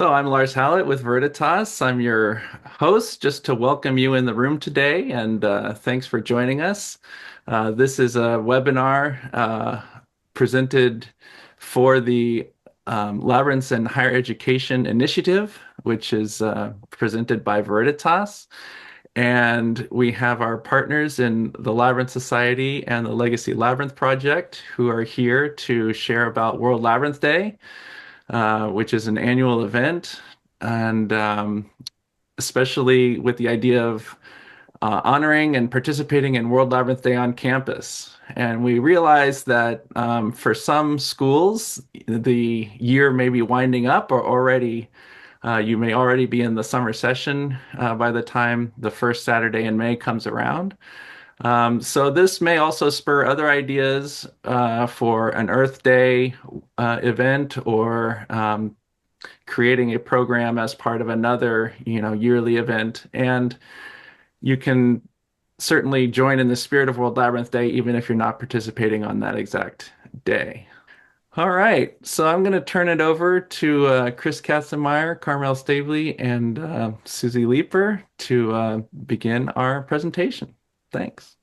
So I'm Lars Hallett with Veriditas. I'm your host, just to welcome you in the room today, and thanks for joining us. This is a webinar presented for the Labyrinths and Higher Education Initiative, which is presented by Veriditas. And we have our partners in the Labyrinth Society and the Legacy Labyrinth Project who are here to share about World Labyrinth Day, which is an annual event, and especially with the idea of honoring and participating in World Labyrinth Day on campus. And we realize that for some schools, the year may be winding up, or already you may already be in the summer session by the time the first Saturday in May comes around. So this may also spur other ideas for an Earth Day event, or creating a program as part of another, yearly event. And you can certainly join in the spirit of World Labyrinth Day, even if you're not participating on that exact day. All right, so I'm going to turn it over to Chris Katzenmeyer, Carmel Stabley, and Susie Leeper to begin our presentation. Thanks.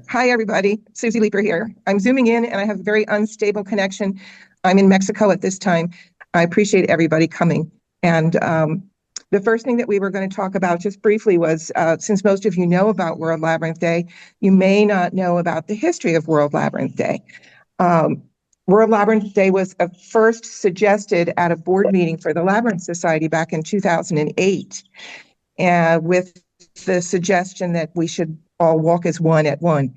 Hi, everybody. Susie Leeper here. I'm zooming in, and I have a very unstable connection. I'm in Mexico at this time. I appreciate everybody coming. And the first thing that we were going to talk about just briefly was, since most of you know about World Labyrinth Day, you may not know about the history of World Labyrinth Day. World Labyrinth Day was first suggested at a board meeting for the Labyrinth Society back in 2008, with the suggestion that we should all walk as one at one.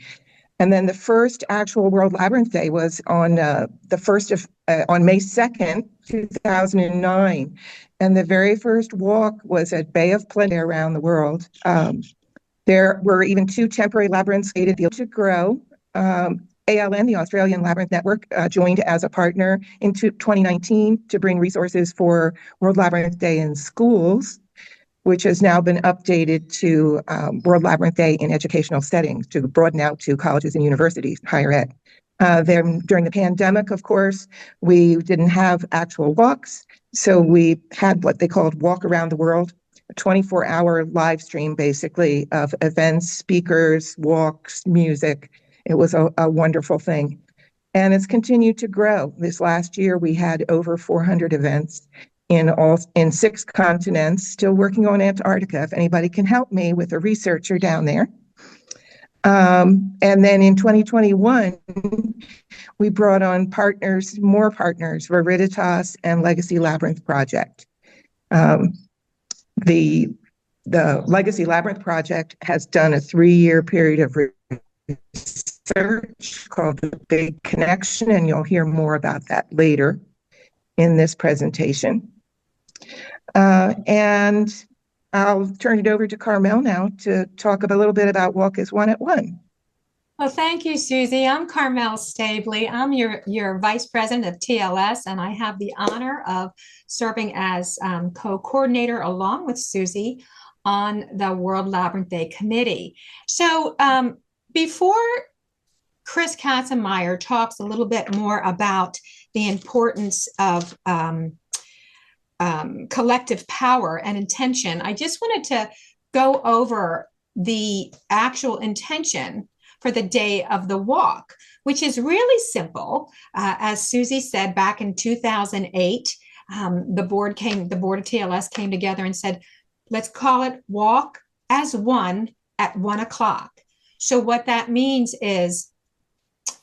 And then the first actual World Labyrinth Day was on on May 2nd, 2009. And the very first walk was at Bay of Plenty around the world. There were even 2 temporary labyrinths created to grow. ALN, the Australian Labyrinth Network, joined as a partner in 2019 to bring resources for World Labyrinth Day in schools, which has now been updated to World Labyrinth Day in educational settings to broaden out to colleges and universities, higher ed. During the pandemic, of course, we didn't have actual walks, so we had what they called Walk Around the World, a 24-hour live stream, basically, of events, speakers, walks, music. It was a wonderful thing. And it's continued to grow. This last year, we had over 400 events in 6 continents, still working on Antarctica, if anybody can help me with a researcher down there. And then in 2021, we brought on more partners, Veriditas and Legacy Labyrinth Project. The Legacy Labyrinth Project has done a 3-year period of research called The Big Connection, and you'll hear more about that later in this presentation. And I'll turn it over to Carmel now to talk a little bit about Walk as One at One. Well, thank you, Susie. I'm Carmel Stabley. I'm your Vice President of TLS, and I have the honor of serving as co-coordinator along with Susie on the World Labyrinth Day Committee. So before Chris Katzenmeyer talks a little bit more about the importance of collective power and intention, I just wanted to go over the actual intention for the day of the walk, which is really simple. As Susie said, back in 2008, the board of TLS came together and said, let's call it Walk as One at 1 o'clock. So what that means is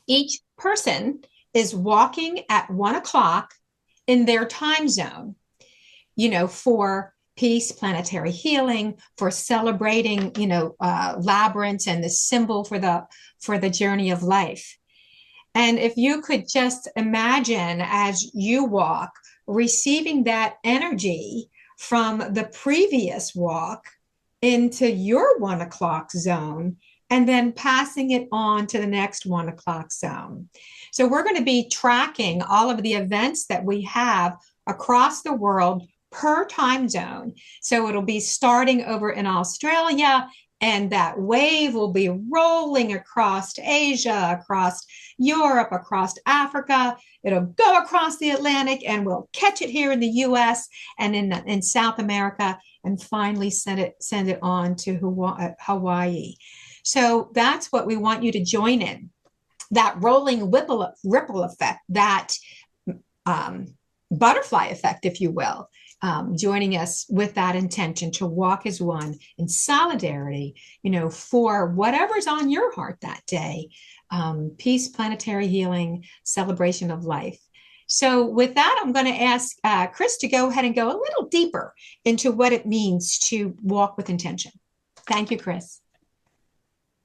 each person is walking at 1 o'clock in their time zone, for peace, planetary healing, for celebrating, labyrinths and the symbol for the journey of life. And if you could just imagine as you walk, receiving that energy from the previous walk into your 1 o'clock zone, and then passing it on to the next 1 o'clock zone. So we're going to be tracking all of the events that we have across the world per time zone. So it'll be starting over in Australia And that wave will be rolling across Asia, across Europe, across Africa. It'll go across the Atlantic and we'll catch it here in the US and in South America and finally send it on to Hawaii. So that's what we want you to join in. That rolling ripple effect, that butterfly effect, if you will, joining us with that intention to walk as one in solidarity, for whatever's on your heart that day, peace, planetary healing, celebration of life. So with that, I'm going to ask Chris to go ahead and go a little deeper into what it means to walk with intention. Thank you, Chris.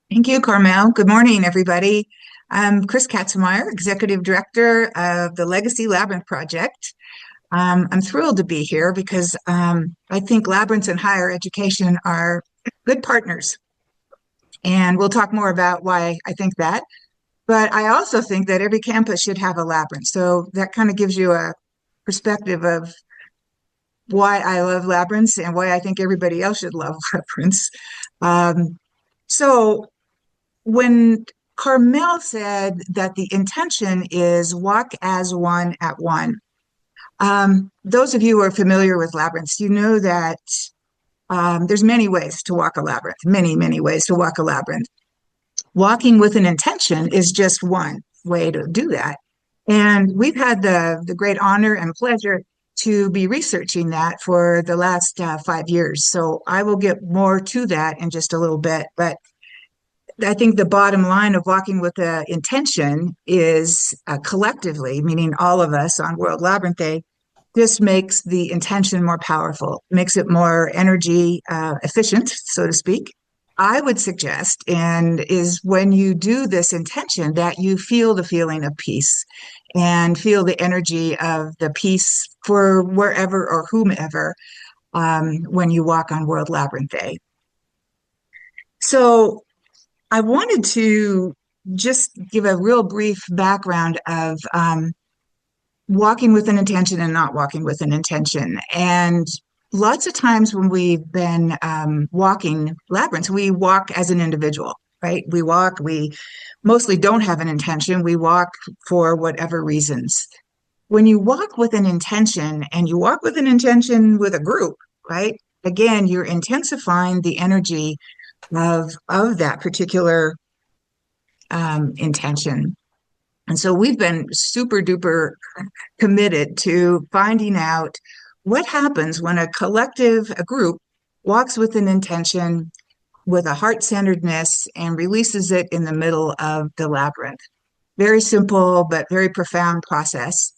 Thank you, Carmel. Good morning, everybody. I'm Chris Katzenmeyer, Executive Director of the Legacy Labyrinth Project. I'm thrilled to be here because I think labyrinths and higher education are good partners. And we'll talk more about why I think that. But I also think that every campus should have a labyrinth. So that kind of gives you a perspective of why I love labyrinths and why I think everybody else should love labyrinths. So when Carmel said that the intention is walk as one at one, those of you who are familiar with labyrinths, you know that there's many ways to walk a labyrinth, many ways to walk a labyrinth. Walking with an intention is just one way to do that. And we've had the great honor and pleasure to be researching that for the last 5 years. So I will get more to that in just a little bit. But I think the bottom line of walking with an intention is collectively, meaning all of us on World Labyrinth Day, this makes the intention more powerful, makes it more energy efficient, so to speak. I would suggest, and is when you do this intention, that you feel the feeling of peace and feel the energy of the peace for wherever or whomever when you walk on World Labyrinth Day. So I wanted to just give a real brief background of walking with an intention and not walking with an intention. And lots of times when we've been walking labyrinths, we walk as an individual, right? We mostly don't have an intention. We walk for whatever reasons. When you walk with an intention and you walk with an intention with a group, right? Again, you're intensifying the energy of that particular intention. And so we've been super duper committed to finding out what happens when a group walks with an intention, with a heart-centeredness, and releases it in the middle of the labyrinth. Very simple, but very profound process.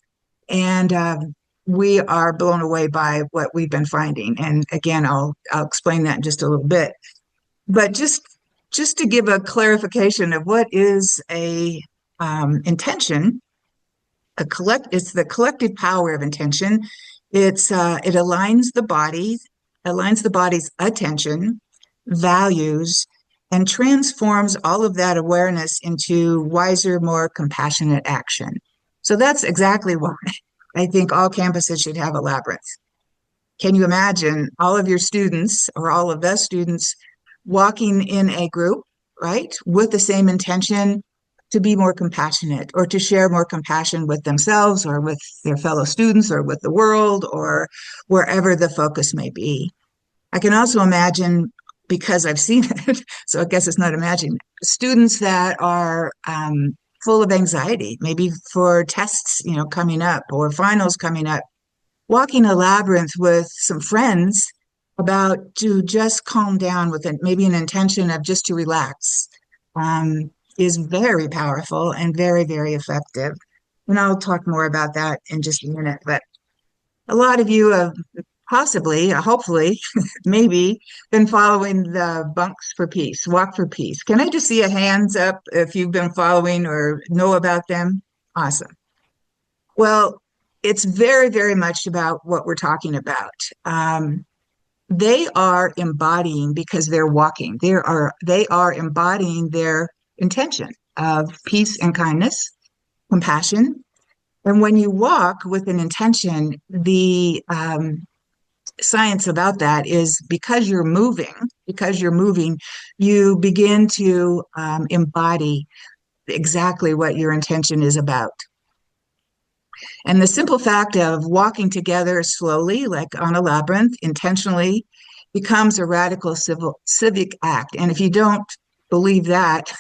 And we are blown away by what we've been finding. And again, I'll explain that in just a little bit. But just to give a clarification of what is a intention, it's the collective power of intention. It aligns the body's attention, values, and transforms all of that awareness into wiser, more compassionate action. So that's exactly why I think all campuses should have a labyrinth. Can you imagine all of your students or all of the students walking in a group, right, with the same intention to be more compassionate or to share more compassion with themselves or with their fellow students or with the world or wherever the focus may be? I can also imagine, because I've seen it, so I guess it's not imagining, students that are full of anxiety, maybe for tests, coming up or finals coming up, walking a labyrinth with some friends to just calm down with maybe an intention of just to relax is very powerful and very, very effective. And I'll talk more about that in just a minute. But a lot of you have possibly, hopefully, maybe been following the Bunks for Peace, Walk for Peace. Can I just see a hands up if you've been following or know about them? Awesome. Well, it's very, very much about what we're talking about. They are embodying, because they're walking, they are embodying their intention of peace and kindness, compassion. And when you walk with an intention, the science about that is because you're moving, you begin to embody exactly what your intention is about. And the simple fact of walking together slowly, like on a labyrinth, intentionally, becomes a radical civic act. And if you don't believe that,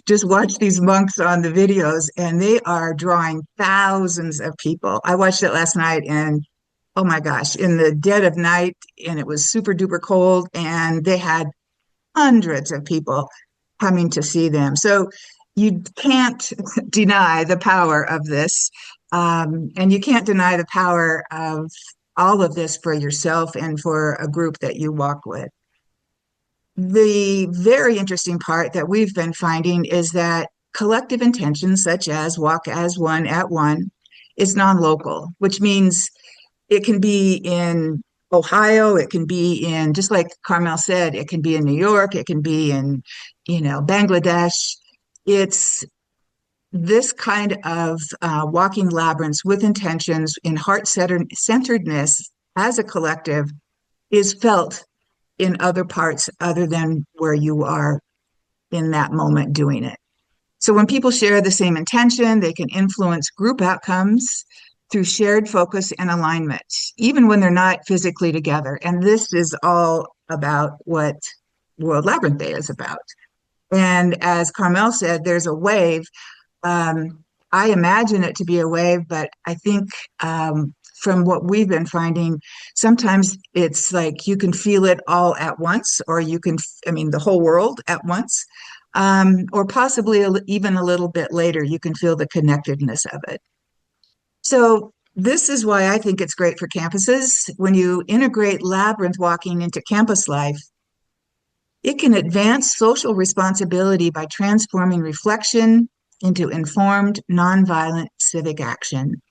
just watch these monks on the videos, and they are drawing thousands of people. I watched it last night, and oh my gosh, in the dead of night, and it was super duper cold, and they had hundreds of people coming to see them. So you can't deny the power of this. And you can't deny the power of all of this for yourself and for a group that you walk with. The very interesting part that we've been finding is that collective intentions, such as walk as one at one, is non-local, which means it can be in Ohio, it can be in, just like Carmel said, it can be in New York, it can be in, Bangladesh. It's this kind of walking labyrinths with intentions in heart-centeredness as a collective is felt in other parts other than where you are in that moment doing it. So when people share the same intention, they can influence group outcomes through shared focus and alignment, even when they're not physically together. And this is all about what World Labyrinth Day is about. And as Carmel said, there's a wave. I imagine it to be a wave, but I think from what we've been finding, sometimes it's like you can feel it all at once, or the whole world at once, or possibly even a little bit later, you can feel the connectedness of it. So this is why I think it's great for campuses. When you integrate labyrinth walking into campus life, it can advance social responsibility by transforming reflection into informed, nonviolent civic action.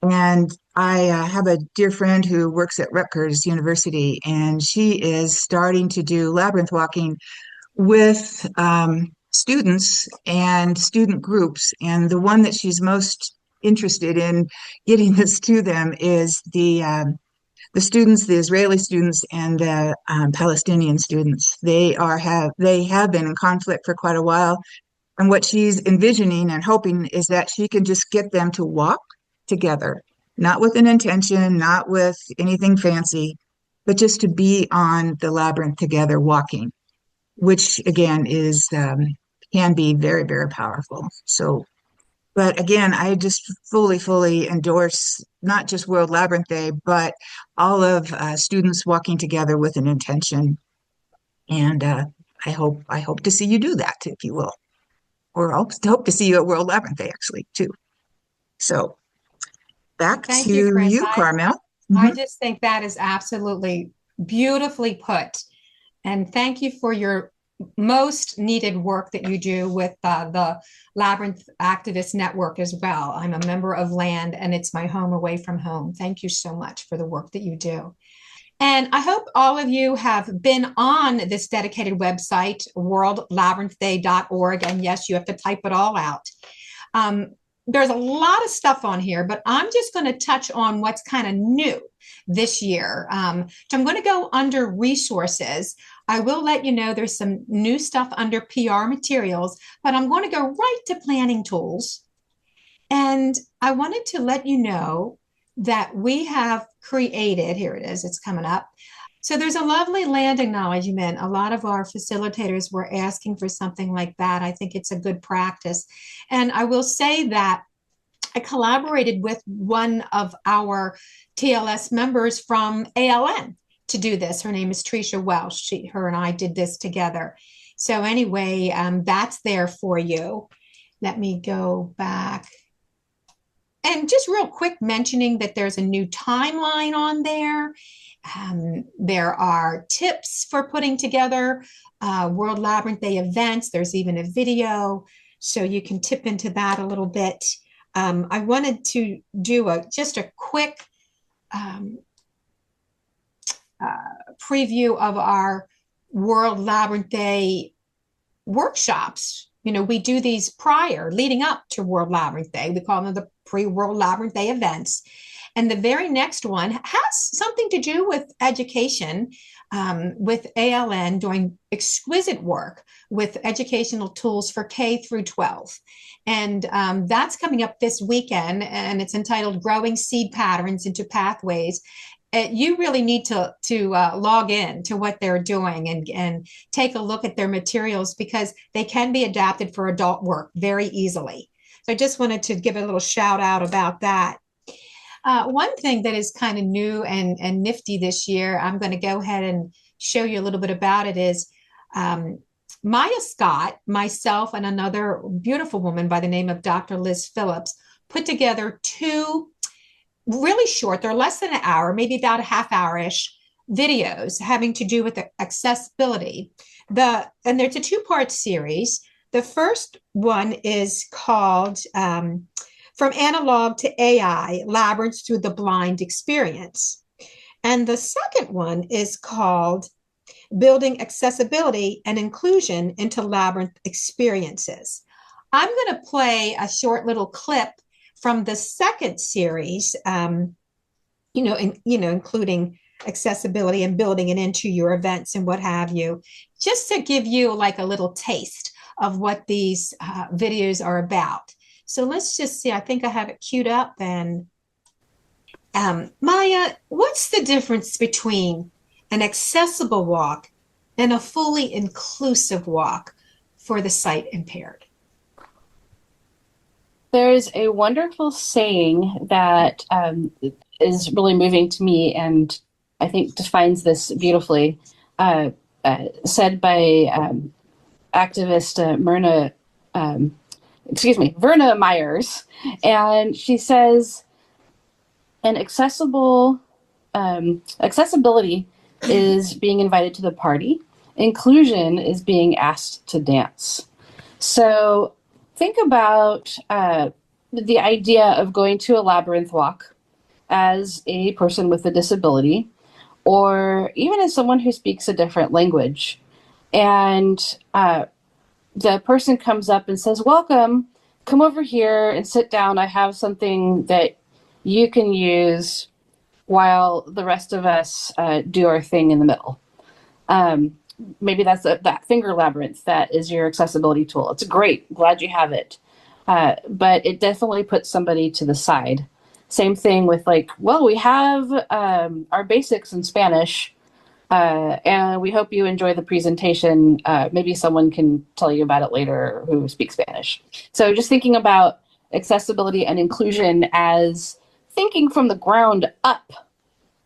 And I have a dear friend who works at Rutgers University, and she is starting to do labyrinth walking with students and student groups. And the one that she's most interested in getting this to them is the students, the Israeli students and the Palestinian students. They have been in conflict for quite a while. And what she's envisioning and hoping is that she can just get them to walk together, not with an intention, not with anything fancy, but just to be on the labyrinth together walking, which again can be very, very powerful. So, but again, I just fully endorse not just World Labyrinth Day, but all of students walking together with an intention. And I hope to see you do that, if you will, or I hope to see you at World Labyrinth Day actually too. So back Thank to you, Chris. you, Carmel. I just think that is absolutely beautifully put. And thank you for your most needed work that you do with the Labyrinth Activist Network as well. I'm a member of LAND, and it's my home away from home. Thank you so much for the work that you do. And I hope all of you have been on this dedicated website, worldlabyrinthday.org. And yes, you have to type it all out. There's a lot of stuff on here, but I'm just going to touch on what's kind of new this year. So I'm going to go under resources. I will let you know there's some new stuff under PR materials, but I'm going to go right to planning tools. And I wanted to let you know that we have created, here it is, it's coming up. So there's a lovely land acknowledgement. A lot of our facilitators were asking for something like that. I think it's a good practice. And I will say that I collaborated with one of our TLS members from ALN to do this. Her name is Tricia Welsh. Her and I did this together. So anyway, that's there for you. Let me go back. And just real quick mentioning that there's a new timeline on there. There are tips for putting together World Labyrinth Day events. There's even a video, so you can tip into that a little bit. I wanted to do just a quick preview of our World Labyrinth Day workshops. We do these leading up to World Labyrinth Day. We call them the pre-World Labyrinth Day events. And the very next one has something to do with education, with ALN doing exquisite work with educational tools for K through 12. And that's coming up this weekend, and it's entitled Growing Seed Patterns into Pathways. You really need to log in to what they're doing and take a look at their materials, because they can be adapted for adult work very easily. So I just wanted to give a little shout out about that. One thing that is kind of new and nifty this year, I'm going to go ahead and show you a little bit about it, is Maya Scott, myself, and another beautiful woman by the name of Dr. Liz Phillips put together two really short, they're less than an hour, maybe about a half hour-ish videos having to do with accessibility. And there's a two-part series. The first one is called From Analog to AI, Labyrinths Through the Blind Experience. And the second one is called Building Accessibility and Inclusion into Labyrinth Experiences. I'm going to play a short little clip from the second series, including accessibility and building it into your events and what have you, just to give you like a little taste of what these videos are about. So let's just see. I think I have it queued up. And Maya, what's the difference between an accessible walk and a fully inclusive walk for the sight impaired? There's a wonderful saying that is really moving to me, and I think defines this beautifully, said by activist Verna Myers. And she says, an accessibility is being invited to the party. Inclusion is being asked to dance. So think about the idea of going to a labyrinth walk as a person with a disability, or even as someone who speaks a different language. And the person comes up and says, welcome, come over here and sit down. I have something that you can use while the rest of us do our thing in the middle. Maybe that's that finger labyrinth that is your accessibility tool. It's great. Glad you have it. But it definitely puts somebody to the side. Same thing with we have our basics in Spanish, and we hope you enjoy the presentation. Maybe someone can tell you about it later who speaks Spanish. So just thinking about accessibility and inclusion as thinking from the ground up,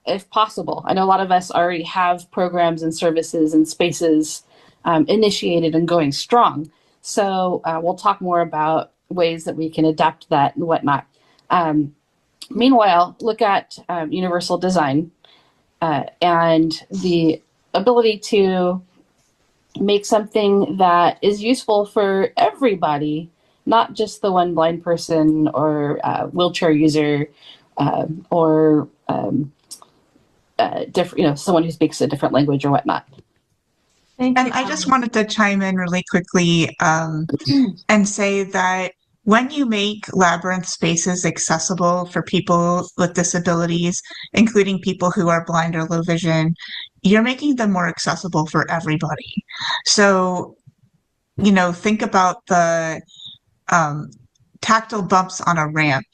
if possible. I know a lot of us already have programs and services and spaces initiated and going strong. So we'll talk more about ways that we can adapt that and whatnot. Meanwhile, look at universal design and the ability to make something that is useful for everybody, not just the one blind person or wheelchair user or different, someone who speaks a different language or whatnot. Thank And you. I just wanted to chime in really quickly and say that when you make labyrinth spaces accessible for people with disabilities, including people who are blind or low vision, you're making them more accessible for everybody. So, think about the tactile bumps on a ramp.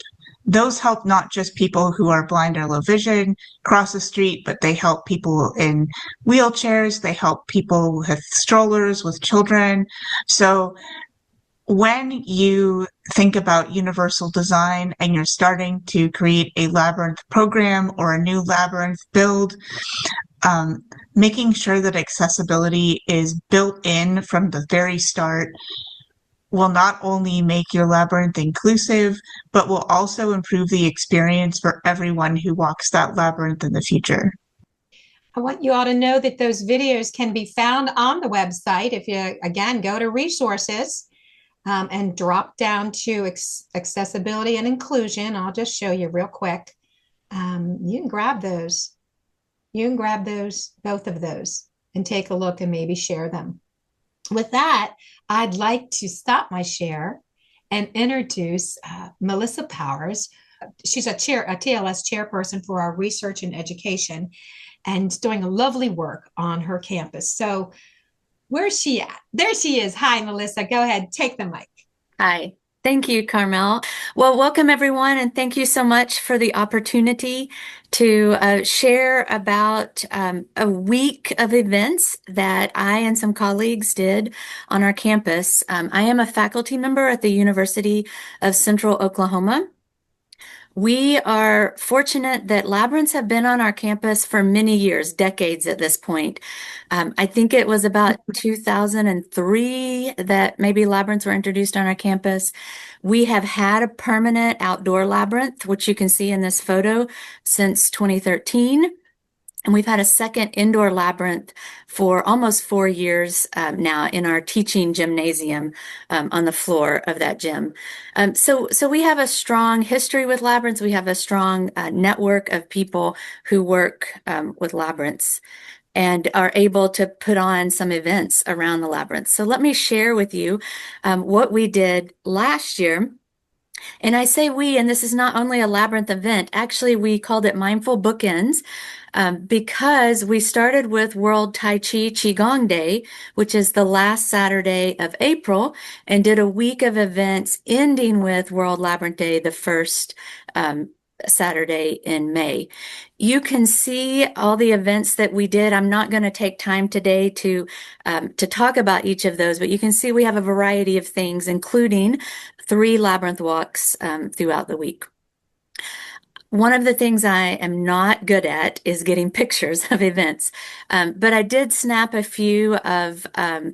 Those help not just people who are blind or low vision cross the street, but they help people in wheelchairs. They help people with strollers, with children. So when you think about universal design and you're starting to create a labyrinth program or a new labyrinth build, making sure that accessibility is built in from the very start will not only make your labyrinth inclusive, but will also improve the experience for everyone who walks that labyrinth in the future. I want you all to know that those videos can be found on the website. If you, again, go to resources and drop down to accessibility and inclusion, I'll just show you real quick. You can grab those. You can grab those, both of those, and take a look and maybe share them. With that, I'd like to stop my share and introduce Melissa Powers. She's a TLS chairperson for our research and education, and doing a lovely work on her campus. So where's she at? There she is. Hi, Melissa. Go ahead. Take the mic. Hi. Thank you, Carmel. Well, welcome everyone, and thank you so much for the opportunity to share about a week of events that I and some colleagues did on our campus. I am a faculty member at the University of Central Oklahoma. We are fortunate that labyrinths have been on our campus for many years, decades at this point. I think it was about 2003 that maybe labyrinths were introduced on our campus. We have had a permanent outdoor labyrinth, which you can see in this photo, since 2013. And we've had a second indoor labyrinth for almost 4 years now in our teaching gymnasium on the floor of that gym. So we have a strong history with labyrinths. We have a strong network of people who work with labyrinths and are able to put on some events around the labyrinth. So let me share with you what we did last year. And I say we, and this is not only a labyrinth event, actually we called it Mindful Bookends because we started with World Tai Chi Qigong Day, which is the last Saturday of April, and did a week of events ending with World Labyrinth Day, the first Saturday in May. You can see all the events that we did. I'm not going to take time today to talk about each of those, but you can see we have a variety of things, including 3 labyrinth walks throughout the week. One of the things I am not good at is getting pictures of events, but I did snap a few of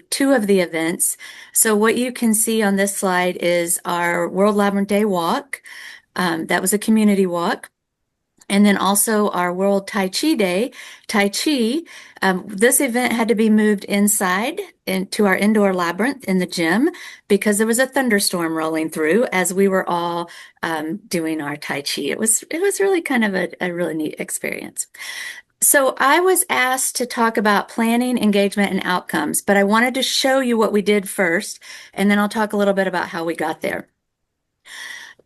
2 of the events. So what you can see on this slide is our World Labyrinth Day walk. That was a community walk. And then also our World Tai Chi Day, Tai Chi. This event had to be moved inside into our indoor labyrinth in the gym because there was a thunderstorm rolling through as we were all doing our Tai Chi. It was really kind of a really neat experience. So I was asked to talk about planning, engagement, and outcomes, but I wanted to show you what we did first, and then I'll talk a little bit about how we got there.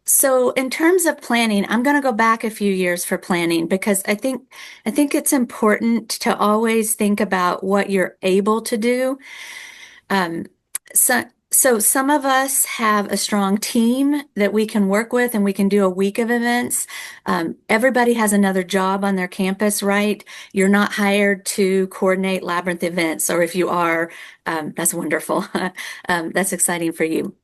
So in terms of planning, I'm going to go back a few years for planning because I think it's important to always think about what you're able to do. So some of us have a strong team that we can work with and we can do a week of events. Everybody has another job on their campus, right? You're not hired to coordinate labyrinth events, or if you are, that's wonderful. That's exciting for you.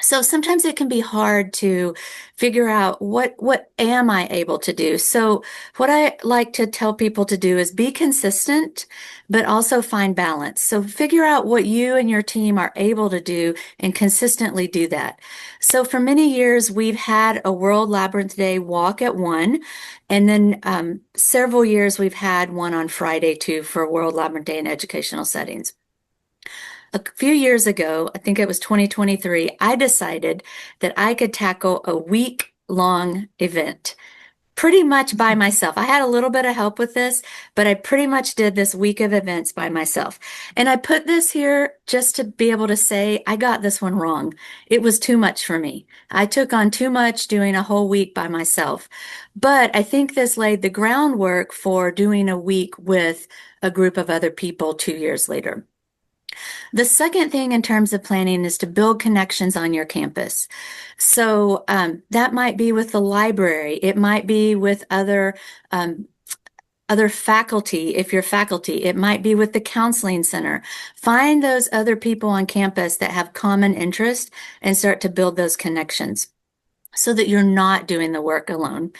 So sometimes it can be hard to figure out what am I able to do? So what I like to tell people to do is be consistent, but also find balance. So figure out what you and your team are able to do and consistently do that. So for many years, we've had a World Labyrinth Day walk at 1, and then several years we've had one on Friday too for World Labyrinth Day in educational settings. A few years ago, I think it was 2023, I decided that I could tackle a week-long event pretty much by myself. I had a little bit of help with this, but I pretty much did this week of events by myself. And I put this here just to be able to say, I got this one wrong. It was too much for me. I took on too much doing a whole week by myself. But I think this laid the groundwork for doing a week with a group of other people 2 years later. The second thing in terms of planning is to build connections on your campus. So that might be with the library. It might be with other faculty, if you're faculty. It might be with the counseling center. Find those other people on campus that have common interest and start to build those connections so that you're not doing the work alone.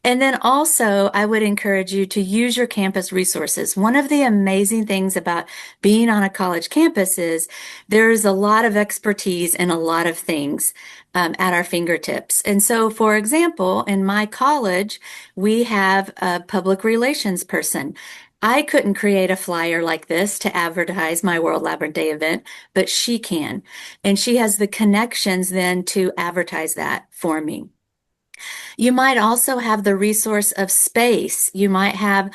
And then also, I would encourage you to use your campus resources. One of the amazing things about being on a college campus is there's a lot of expertise in a lot of things at our fingertips. And so, for example, in my college, we have a public relations person. I couldn't create a flyer like this to advertise my World Labyrinth Day event, but she can. And she has the connections then to advertise that for me. You might also have the resource of space. You might have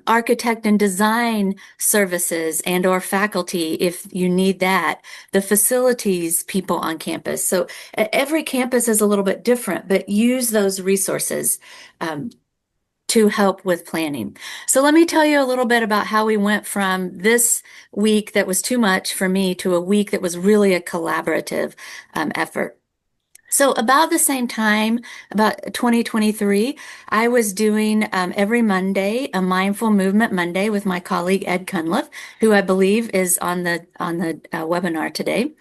architect and design services and or faculty if you need that. The facilities people on campus. So every campus is a little bit different, but use those resources to help with planning. So let me tell you a little bit about how we went from this week that was too much for me to a week that was really a collaborative effort. So about the same time, about 2023, I was doing every Monday a Mindful Movement Monday with my colleague Ed Cunliffe, who I believe is on the webinar today.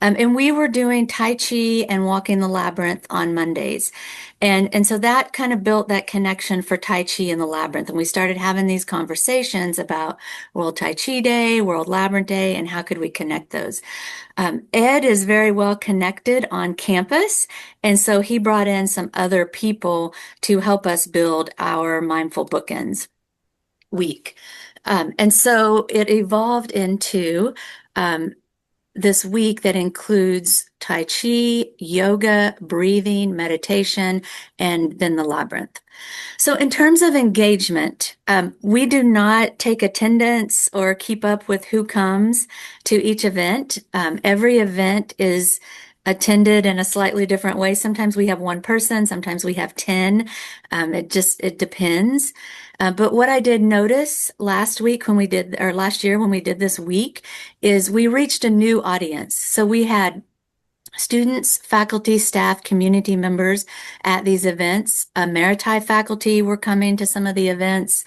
And we were doing Tai Chi and walking the labyrinth on Mondays. And so that kind of built that connection for Tai Chi and the labyrinth. And we started having these conversations about World Tai Chi Day, World Labyrinth Day, and how could we connect those. Ed is very well connected on campus, and so he brought in some other people to help us build our Mindful Bookends week. And so it evolved into this week that includes Tai Chi, yoga, breathing, meditation, and then the labyrinth. So in terms of engagement, we do not take attendance or keep up with who comes to each event. Every event is attended in a slightly different way. Sometimes we have one person, sometimes we have 10. It depends. But what I did notice last year when we did this week is we reached a new audience. So we had students, faculty, staff, community members at these events. Maritime faculty were coming to some of the events.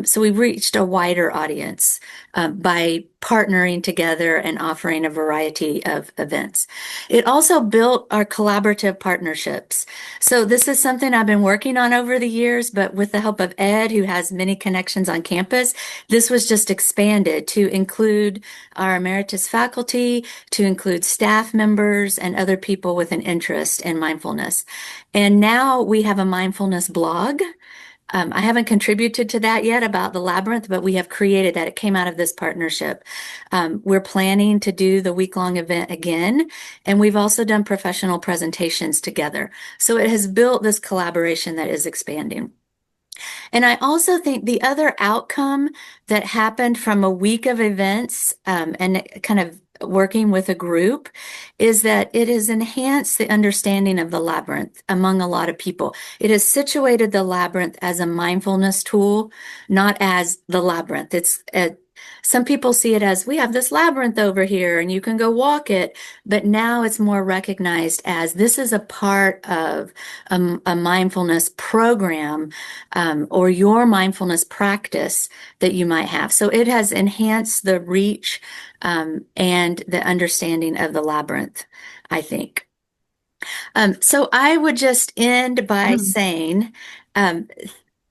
So we reached a wider audience by partnering together and offering a variety of events. It also built our collaborative partnerships. So this is something I've been working on over the years, but with the help of Ed, who has many connections on campus, this was just expanded to include our emeritus faculty, to include staff members and other people with an interest in mindfulness. And now we have a mindfulness blog. I haven't contributed to that yet about the labyrinth, but we have created that. It came out of this partnership. We're planning to do the week-long event again, and we've also done professional presentations together. So it has built this collaboration that is expanding. And I also think the other outcome that happened from a week of events and kind of working with a group is that it has enhanced the understanding of the labyrinth among a lot of people. It has situated the labyrinth as a mindfulness tool, not as the labyrinth. Some people see it as we have this labyrinth over here and you can go walk it, but now it's more recognized as this is a part of a mindfulness program or your mindfulness practice that you might have. So it has enhanced the reach and the understanding of the labyrinth, I think. So I would just end by saying,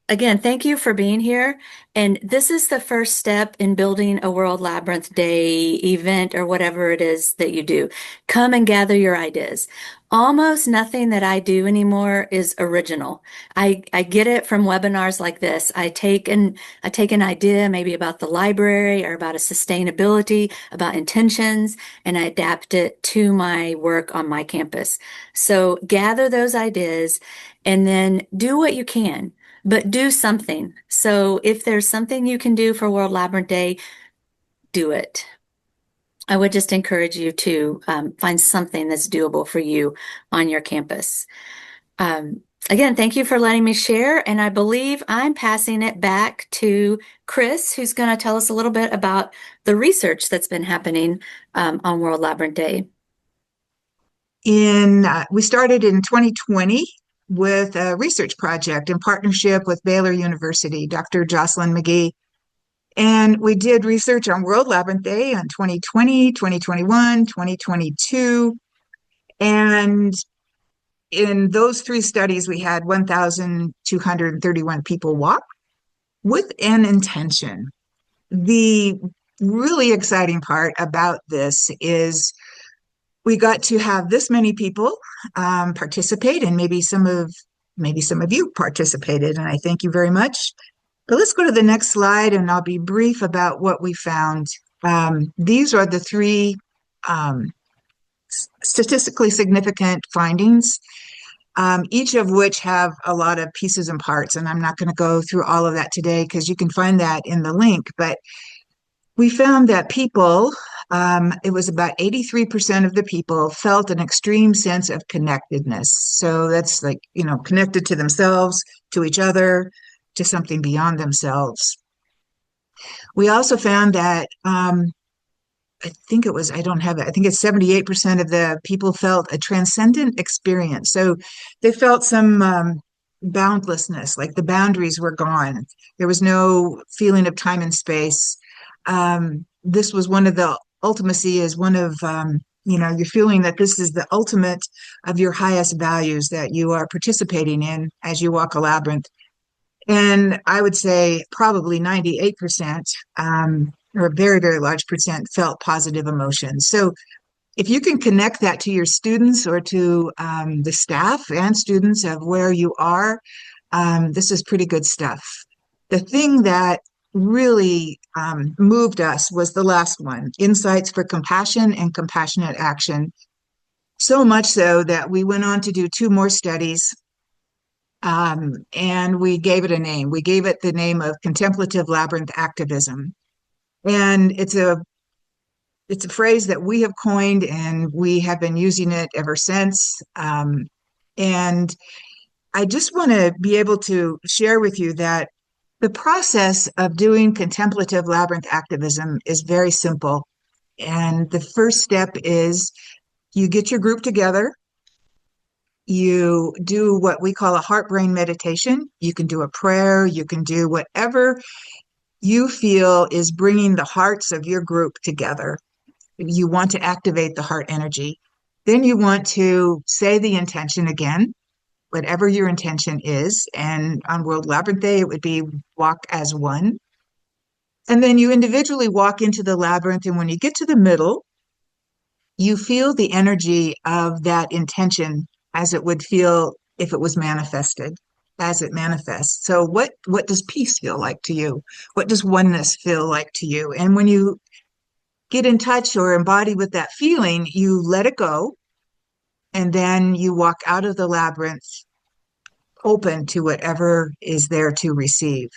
again, thank you for being here. And this is the first step in building a World Labyrinth Day event or whatever it is that you do. Come and gather your ideas. Almost nothing that I do anymore is original. I get it from webinars like this. I take an idea maybe about the library or about a sustainability, about intentions, and I adapt it to my work on my campus. So gather those ideas and then do what you can. But do something. So if there's something you can do for World Labyrinth Day, do it. I would just encourage you to find something that's doable for you on your campus. Again, thank you for letting me share. And I believe I'm passing it back to Chris, who's going to tell us a little bit about the research that's been happening on World Labyrinth Day. We started in 2020 with a research project in partnership with Baylor University, Dr. Jocelyn McGee. And we did research on World Labyrinth Day on 2020, 2021, 2022. And in those three studies, we had 1,231 people walk with an intention. The really exciting part about this is we got to have this many people participate, and maybe some of you participated, and I thank you very much. But let's go to the next slide, and I'll be brief about what we found. These are the three statistically significant findings. each of which have a lot of pieces and parts. And I'm not going to go through all of that today because you can find that in the link. But we found that people, it was about 83% of the people felt an extreme sense of connectedness. So that's like, connected to themselves, to each other, to something beyond themselves. We also found that I think it was, I don't have it, I think it's 78% of the people felt a transcendent experience. So they felt some boundlessness, like the boundaries were gone. There was no feeling of time and space. This was one of the ultimacy is one of, you're feeling that this is the ultimate of your highest values that you are participating in as you walk a labyrinth. And I would say probably 98%, or a very, very large percent, felt positive emotions. So if you can connect that to your students or to the staff and students of where you are, this is pretty good stuff. The thing that really moved us was the last one, insights for compassion and compassionate action. So much so that we went on to do 2 more studies, and we gave it a name. We gave it the name of contemplative labyrinth activism. And it's a phrase that we have coined, and we have been using it ever since. And I just want to be able to share with you that the process of doing contemplative labyrinth activism is very simple. And the first step is you get your group together. You do what we call a heart-brain meditation. You can do a prayer. You can do whatever you feel is bringing the hearts of your group together. You want to activate the heart energy. Then you want to say the intention again, whatever your intention is. And on World Labyrinth Day, it would be walk as one. And then you individually walk into the labyrinth. And when you get to the middle, you feel the energy of that intention as it would feel if it was manifested, as it manifests. So what does peace feel like to you? What does oneness feel like to you? And when you get in touch or embody with that feeling, you let it go. And then you walk out of the labyrinth open to whatever is there to receive.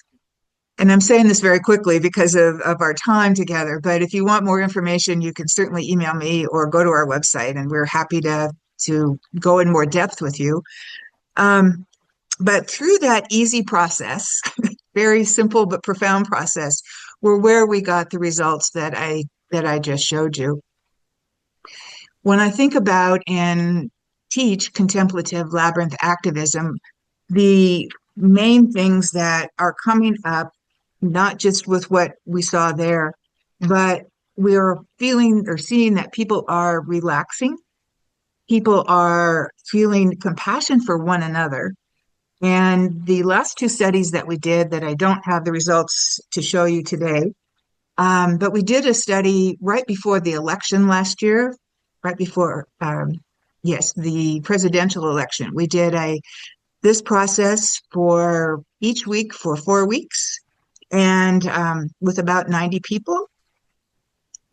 And I'm saying this very quickly because of our time together. But if you want more information, you can certainly email me or go to our website, and we're happy to go in more depth with you. But through that easy process, very simple but profound process, were where we got the results that I just showed you. When I think about and teach contemplative labyrinth activism, the main things that are coming up, not just with what we saw there, but we are feeling or seeing that people are relaxing. People are feeling compassion for one another. And the last 2 studies that we did that I don't have the results to show you today, but we did a study right before the election last year, right before, the presidential election. We did this process for each week for 4 weeks, and with about 90 people.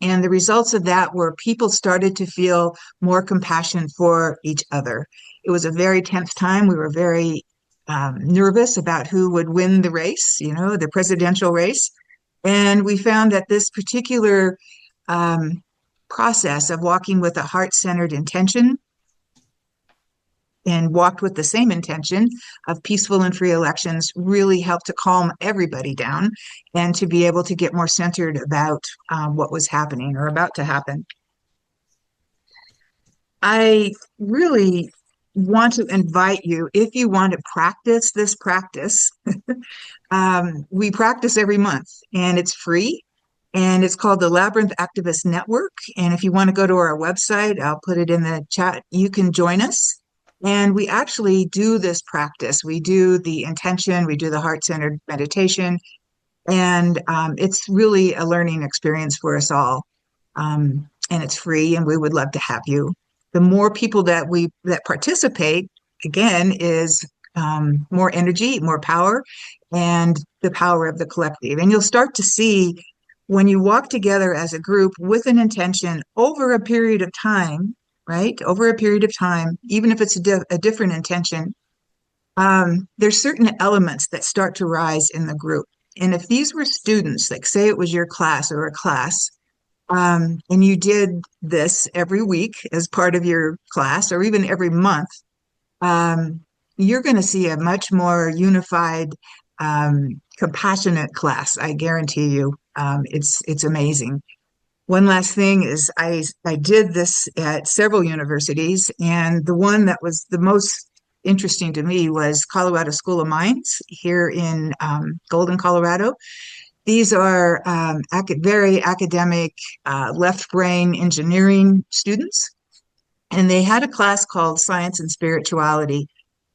And the results of that were people started to feel more compassion for each other. It was a very tense time. We were very nervous about who would win the race, the presidential race. And we found that this particular process of walking with a heart-centered intention and walked with the same intention of peaceful and free elections really helped to calm everybody down and to be able to get more centered about what was happening or about to happen. I really want to invite you, if you want to practice this practice, we practice every month, and it's free, and it's called the Labyrinth Activist Network. And if you want to go to our website, I'll put it in the chat, you can join us. And we actually do this practice. We do the intention, we do the heart-centered meditation, and it's really a learning experience for us all. And it's free, and we would love to have you. The more people that participate, again, is more energy, more power, and the power of the collective. And you'll start to see when you walk together as a group with an intention over a period of time, right? Over a period of time, even if it's a different intention, there's certain elements that start to rise in the group. And if these were students, like say it was your class or a class, and you did this every week as part of your class or even every month, um, you're going to see a much more unified, compassionate class. I guarantee you. It's amazing. One last thing is I did this at several universities, and the one that was the most interesting to me was Colorado School of Mines here in Golden, Colorado. These are very academic, left brain engineering students, and they had a class called Science and Spirituality.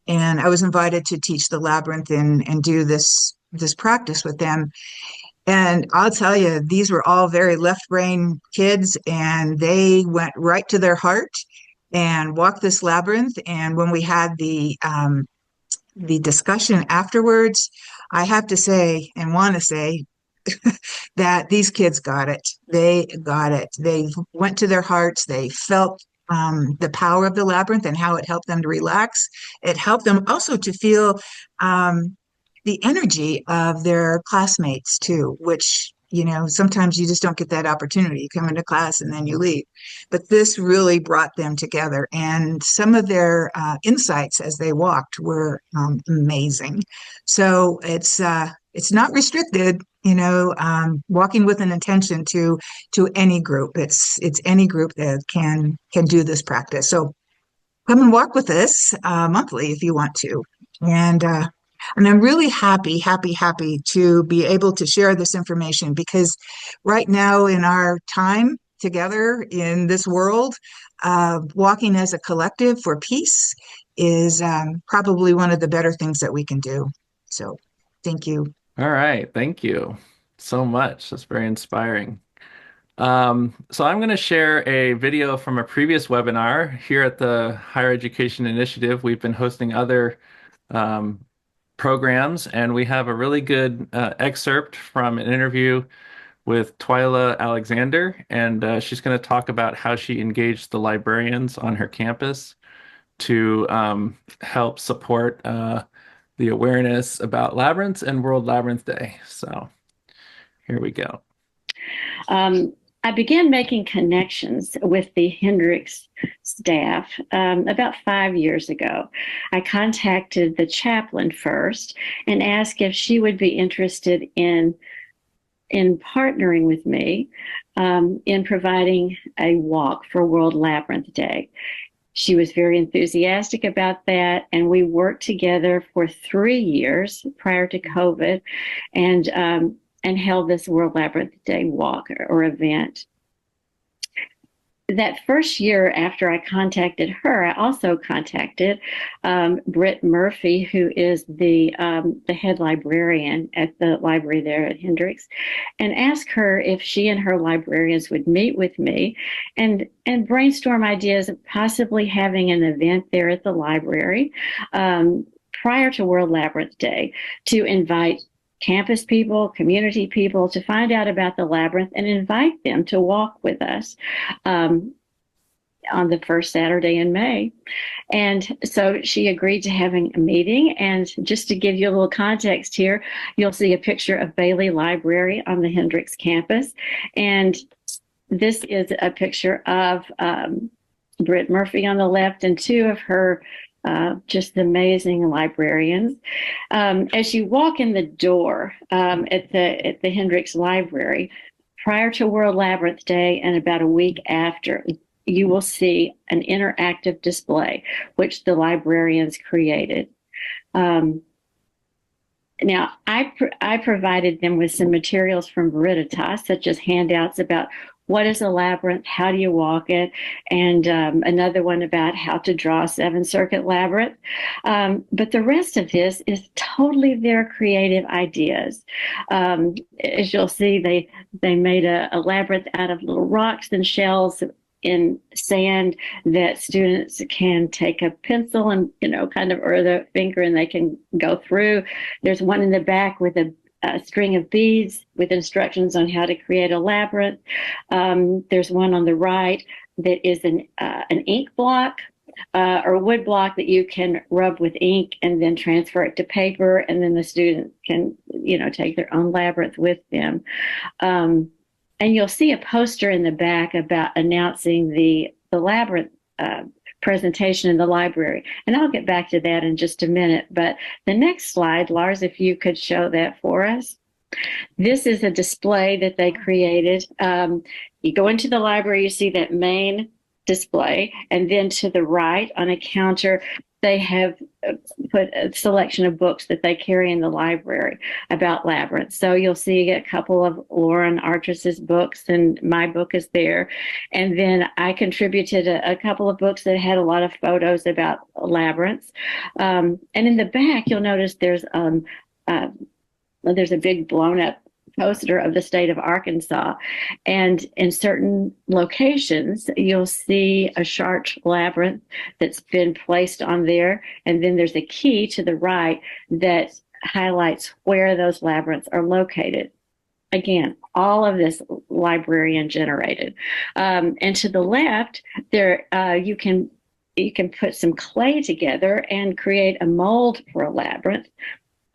And I was invited to teach the labyrinth and do this practice with them. And I'll tell you, these were all very left brain kids, and they went right to their heart and walked this labyrinth. And when we had the discussion afterwards, I have to say and want to say that these kids got it. They got it. They went to their hearts. They felt the power of the labyrinth and how it helped them to relax. It helped them also to feel the energy of their classmates too, which, sometimes you just don't get that opportunity. You come into class and then you leave. But this really brought them together. And some of their insights as they walked were amazing. So it's not restricted, walking with an intention to any group. It's any group that can do this practice. So come and walk with us monthly if you want to. And I'm really happy to be able to share this information, because right now in our time together in this world, walking as a collective for peace is probably one of the better things that we can do. So thank you. All right. Thank you so much. That's very inspiring. So I'm going to share a video from a previous webinar here at the Higher Education Initiative. We've been hosting other programs, and we have a really good excerpt from an interview with Twyla Alexander, and she's going to talk about how she engaged the librarians on her campus to help support the awareness about labyrinths and World Labyrinth Day. So here we go. I began making connections with the Hendricks staff about 5 years ago. I contacted the chaplain first and asked if she would be interested in partnering with me in providing a walk for World Labyrinth Day. She was very enthusiastic about that, and we worked together for 3 years prior to COVID, and held this World Labyrinth Day walk or event. That first year after I contacted her, I also contacted Britt Murphy, who is the head librarian at the library there at Hendricks, and asked her if she and her librarians would meet with me and brainstorm ideas of possibly having an event there at the library prior to World Labyrinth Day to invite campus people, community people, to find out about the labyrinth and invite them to walk with us on the first Saturday in May. And so she agreed to having a meeting. And just to give you a little context here, you'll see a picture of Bailey Library on the Hendricks campus. And this is a picture of Britt Murphy on the left and two of her just amazing librarians. As you walk in the door at the Hendricks Library, prior to World Labyrinth Day and about a week after, you will see an interactive display, which the librarians created. Now, I provided them with some materials from Veriditas, such as handouts about what is a labyrinth, how do you walk it, and another one about how to draw a 7-circuit labyrinth. But the rest of this is totally their creative ideas. As you'll see, they made a labyrinth out of little rocks and shells in sand that students can take a pencil and, or the finger, and they can go through. There's one in the back with a string of beads with instructions on how to create a labyrinth. There's one on the right that is an ink block or wood block that you can rub with ink and then transfer it to paper, and then the student can, take their own labyrinth with them. And you'll see a poster in the back about announcing the labyrinth presentation in the library. And I'll get back to that in just a minute. But the next slide, Lars, if you could show that for us. This is a display that they created. You go into the library, you see that main display, and then to the right on a counter, they have put a selection of books that they carry in the library about labyrinths. So you'll see a couple of Lauren Artras's books, and my book is there. And then I contributed a couple of books that had a lot of photos about labyrinths. And in the back, you'll notice there's a big blown up poster of the state of Arkansas. And in certain locations, you'll see a shark labyrinth that's been placed on there. And then there's a key to the right that highlights where those labyrinths are located. Again, all of this librarian generated. And to the left, there you can put some clay together and create a mold for a labyrinth.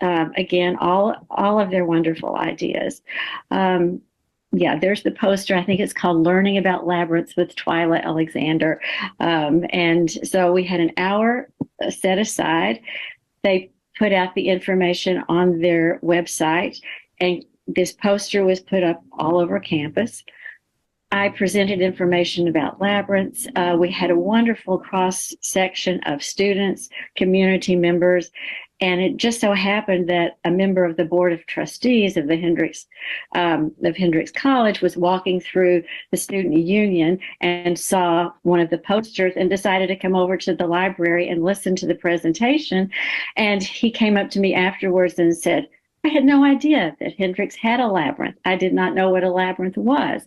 Again, all of their wonderful ideas. There's the poster. I think it's called Learning About Labyrinths with Twyla Alexander. And so we had an hour set aside. They put out the information on their website, and this poster was put up all over campus. I presented information about labyrinths. We had a wonderful cross-section of students, community members, and it just so happened that a member of the board of trustees of the Hendricks College was walking through the student union and saw one of the posters and decided to come over to the library and listen to the presentation. And he came up to me afterwards and said, I had no idea that Hendricks had a labyrinth. I did not know what a labyrinth was.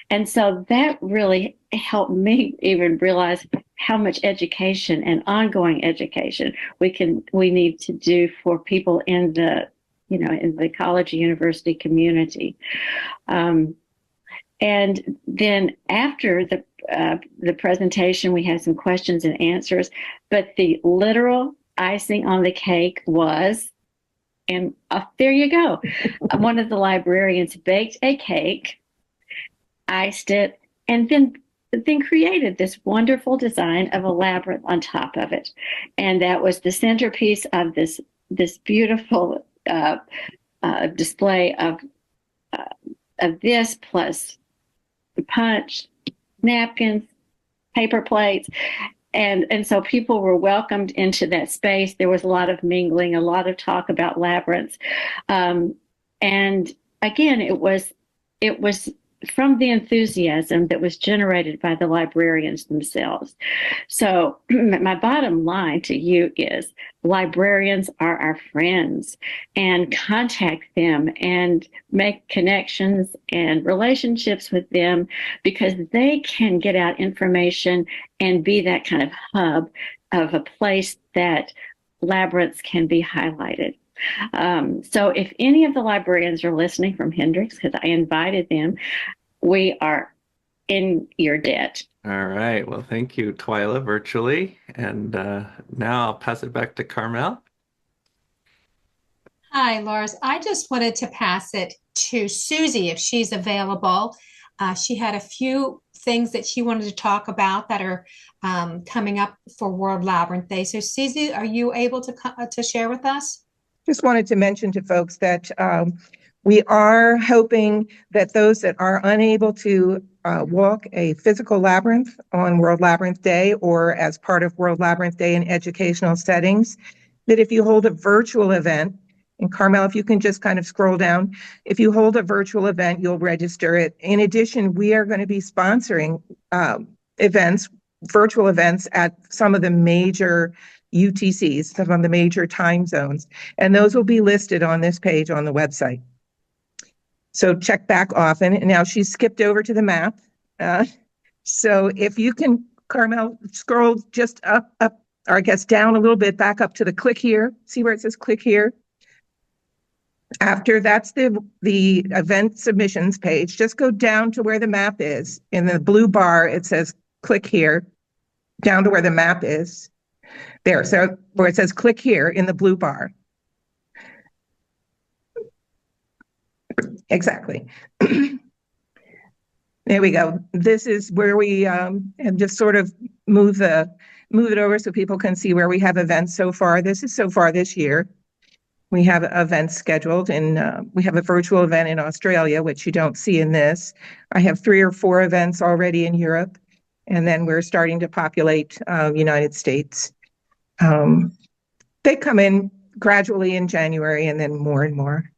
And so that really helped me even realize how much education and ongoing education we need to do for people in the college and university community. And then after the presentation, we had some questions and answers, but the literal icing on the cake was, and there you go. One of the librarians baked a cake, iced it, and then created this wonderful design of a labyrinth on top of it. And that was the centerpiece of this beautiful display of this, plus the punch, napkins, paper plates. And so people were welcomed into that space. There was a lot of mingling, a lot of talk about labyrinths. And again, it was from the enthusiasm that was generated by the librarians themselves. So my bottom line to you is librarians are our friends, and contact them and make connections and relationships with them, because they can get out information and be that kind of hub of a place that labyrinths can be highlighted. So if any of the librarians are listening from Hendricks, because I invited them, we are in your debt. All right. Well, thank you, Twyla, virtually. And now I'll pass it back to Carmel. Hi, Lars. I just wanted to pass it to Susie if she's available. She had a few things that she wanted to talk about that are coming up for World Labyrinth Day. So Susie, are you able to share with us? Just wanted to mention to folks that we are hoping that those that are unable to walk a physical labyrinth on World Labyrinth Day or as part of World Labyrinth Day in educational settings, that if you hold a virtual event, and Carmel, if you can just kind of scroll down, if you hold a virtual event, you'll register it. In addition, we are going to be sponsoring virtual events at some of the major UTCs, some of the major time zones, and those will be listed on this page on the website. So check back often. And now she's skipped over to the map. So if you can, Carmel, scroll just up, or I guess down a little bit, back up to the click here. See where it says click here? After that's the event submissions page, just go down to where the map is. In the blue bar, it says click here, down to where the map is. There, so where it says click here in the blue bar. Exactly. There we go. This is where we have just sort of move it over so people can see where we have events so far. This is so far this year. We have events scheduled, and we have a virtual event in Australia, which you don't see in this. I have 3 or 4 events already in Europe, and then we're starting to populate United States. They come in gradually in January and then more and more.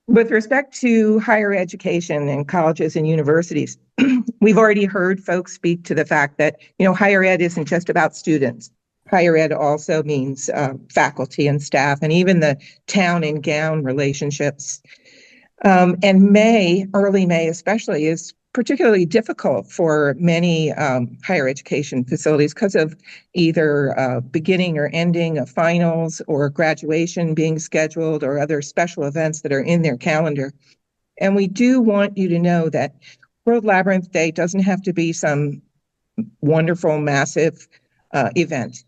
With respect to higher education and colleges and universities, we've already heard folks speak to the fact that, higher ed isn't just about students. Higher ed also means faculty and staff, and even the town and gown relationships. And early May especially, is particularly difficult for many higher education facilities because of either beginning or ending of finals or graduation being scheduled or other special events that are in their calendar. And we do want you to know that World Labyrinth Day doesn't have to be some wonderful, massive event.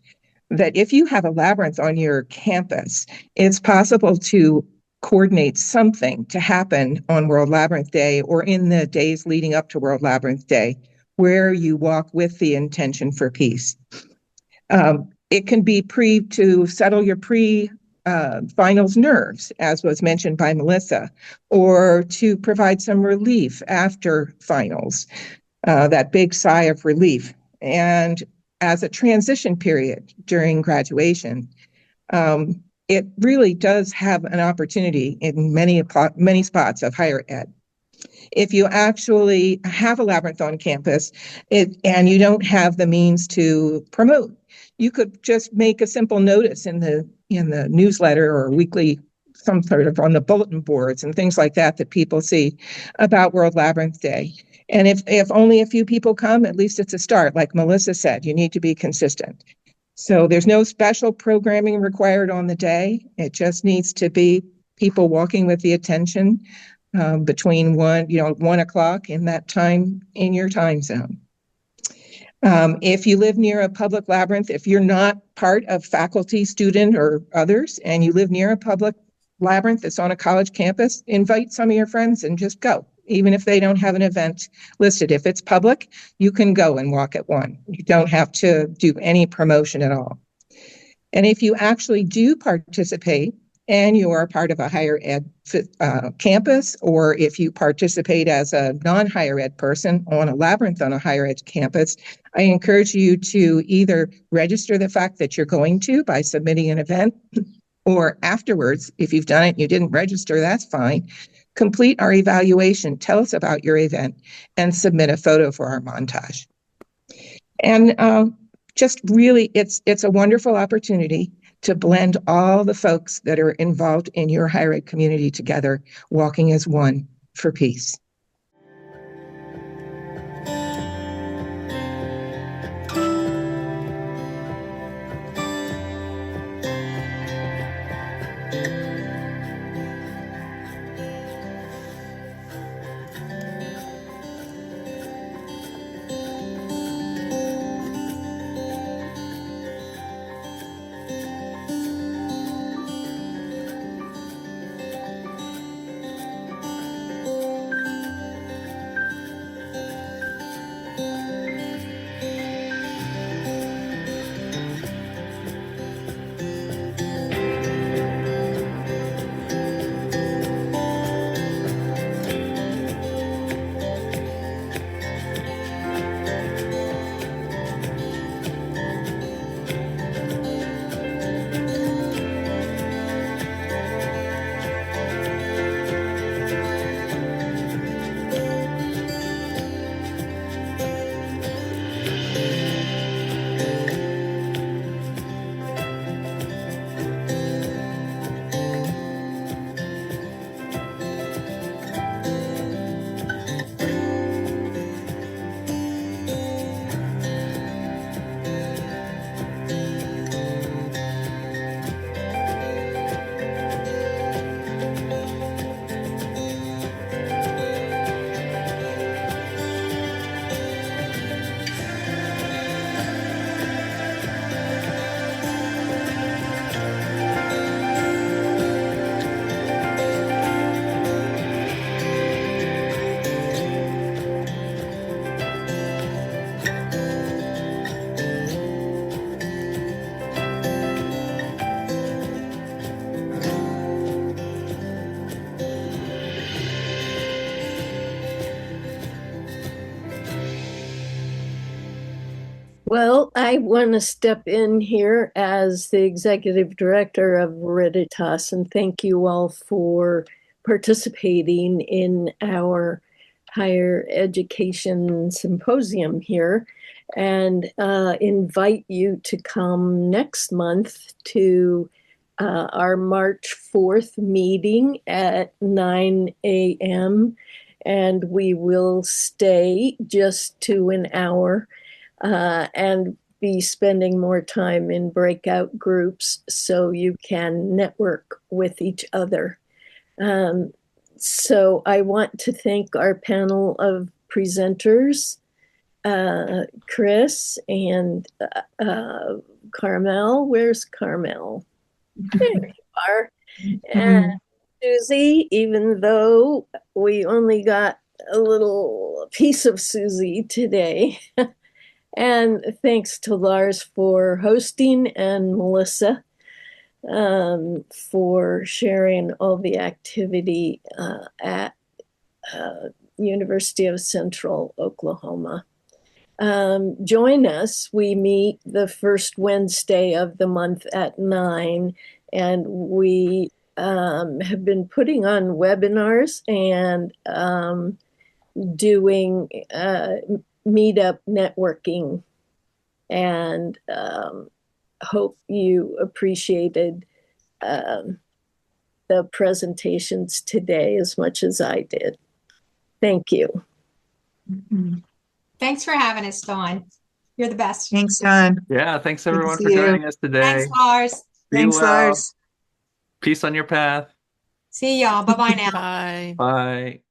That if you have a labyrinth on your campus, it's possible to coordinate something to happen on World Labyrinth Day or in the days leading up to World Labyrinth Day, where you walk with the intention for peace. It can be to settle your finals nerves, as was mentioned by Melissa, or to provide some relief after finals, that big sigh of relief. And as a transition period during graduation, it really does have an opportunity in many spots of higher ed. If you actually have a labyrinth on campus and you don't have the means to promote, you could just make a simple notice in the newsletter or weekly, some sort of on the bulletin boards and things like that people see about World Labyrinth Day. And if only a few people come, at least it's a start. Like Melissa said, you need to be consistent. So there's no special programming required on the day. It just needs to be people walking with the attention between 1 o'clock in that time in your time zone. If you live near a public labyrinth, if you're not part of faculty, student, or others, and you live near a public labyrinth that's on a college campus, invite some of your friends and just go. Even if they don't have an event listed. If it's public, you can go and walk at one. You don't have to do any promotion at all. And if you actually do participate and you are part of a higher ed campus, or if you participate as a non-higher ed person on a labyrinth on a higher ed campus, I encourage you to either register the fact that you're going to by submitting an event, or afterwards, if you've done it and you didn't register, that's fine. Complete our evaluation, tell us about your event, and submit a photo for our montage. And just really, it's a wonderful opportunity to blend all the folks that are involved in your higher ed community together, walking as one for peace. I want to step in here as the executive director of Veriditas and thank you all for participating in our higher education symposium here and invite you to come next month to our March 4th meeting at 9 a.m. And we will stay just to an hour and be spending more time in breakout groups so you can network with each other. So I want to thank our panel of presenters, Chris and Carmel. Where's Carmel? There you are. And Susie, even though we only got a little piece of Susie today. And thanks to Lars for hosting and Melissa for sharing all the activity at University of Central Oklahoma. Join us. We meet the first Wednesday of the month at 9, and we have been putting on webinars and doing meetup networking, and hope you appreciated the presentations today as much as I did. Thank you. Thanks for having us, Dawn. You're the best. Thanks, Don. Yeah, thanks Good to everyone see for you. joining us today. Thanks, Lars. Be Thanks, well. Lars. Peace on your path. See y'all. Bye-bye now. Bye. Bye.